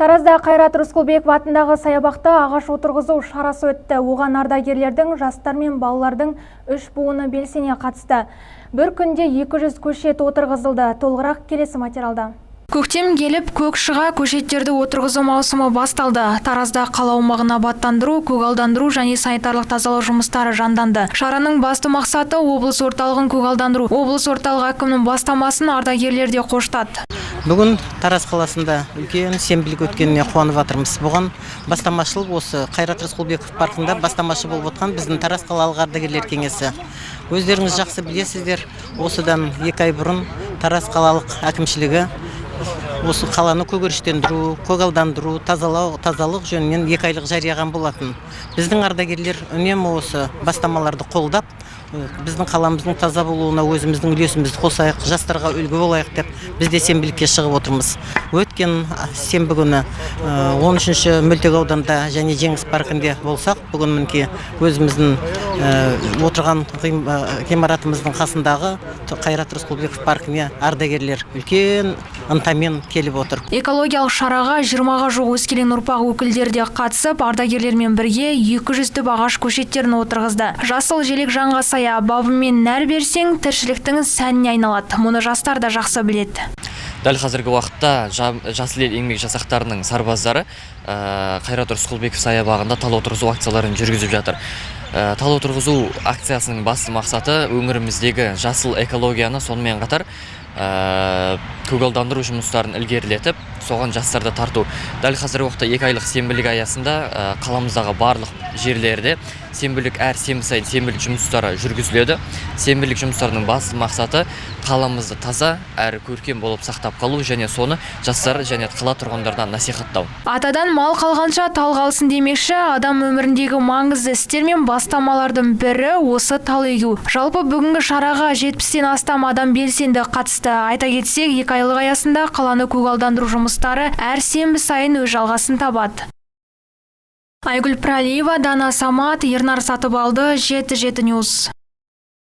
Таразда Қайрат Рысқұлбеков атындағы саябақта ағаш отырғызу шарасы өтті. Оған ардагерлердің, жастар мен балалардың 3 буыны белсене қатысты. Бір күнде 200 көшет отырғызылды. Толығырақ келесі материалда. Көктем келіп, көк шыға көшеттерді отырғызу маусымы басталды. Таразда қала аумағын абаттандыру, көгалдандыру және санитарлық тазалау жұмыстары жанданды. Шараның басты мақсаты облыс орталығын көгалдандыру. Облыс орталығы әкімінің бастамасын ардагерлер де қоштады. Бүгін Тараз қаласында үлкен сенбілік өткеніне қуанып жатырмыз. Бұған бастамашылық осы Қайрат Рысқұлбеков паркында бастамашы болып отқан біздің Тараз қалалық ардагерлер кеңесі. Өздеріңіз жақсы білесіздер, осыдан 2 ай бұрын Тараз қалалық әкімшілігі осы қаланы көгеріштендіру, көгалдандыру, тазалық жөнінен 2 айлық жариялаған болатын. Біздің ардагерлер үнемі осы бастамаларды қолдап, біздің қаламыздың таза болуына өзіміздің үлесімізді қосайық, жастарға үлгі болайық деп біз де сенбілікке шығып отырмыз. Өткен сенбі күні 13-ші Мөлтек ауданда және Жеңіс паркінде болсақ, бүгін мінекей өзіміздің отырған ғимаратымыздың қасындағы Қайрат Рысқұлбеков паркіне ардагерлер үлкен ынтамен келіп отыр. Экологиялық шараға 20-ға жуық өскелең ұрпақ өкілдері де қатысып, ардагерлермен бірге 200 түп ағаш көшеттерін отырғызды. Жасыл желек жанға сая, бабымен нәр берсең, тіршіліктің сәніне айналады. Мұны жастар да жақсы біледі. Дәл қазіргі уақытта Жасыл ел еңбек жасақтарының сарбаздары Қайрат Рысқұлбеков саябағында тал отырғызу акцияларын жүргізіп жатыр. Тал отырғызу акциясының басты мақсаты өңіріміздегі жасыл экологияны сонымен қатар көгалдандыру жұмыстарын ілгерілетіп, соған жастарды тарту. Дәл қазіргі уақытта 2 айлық сенбілік аясында қаламыздағы барлық жерлерде сенбілік әр сенбі сайын сенбілік жұмыстары жүргізіледі. Сенбілік жұмыстарының басты мақсаты қаламызды таза әрі көркем болып сақтап қалу және соны жастар және қала тұрғындарына насихаттау. Атадан мал қалғанша тал қалсын демекші, адам өміріндегі маңызды істер мен бастамалардың бірі осы тал егу. Жалпы бүгінгі шараға 70-тен астам адам белсенді қатысты. Айта кетсек, 2 айлық аясында қаланы көгалдандыру жұмыстары әр сенбі сайын өз жалғасын табады. Айгүл Пралиева, Дана Самат, Ернар Сатыбалды, 7 News.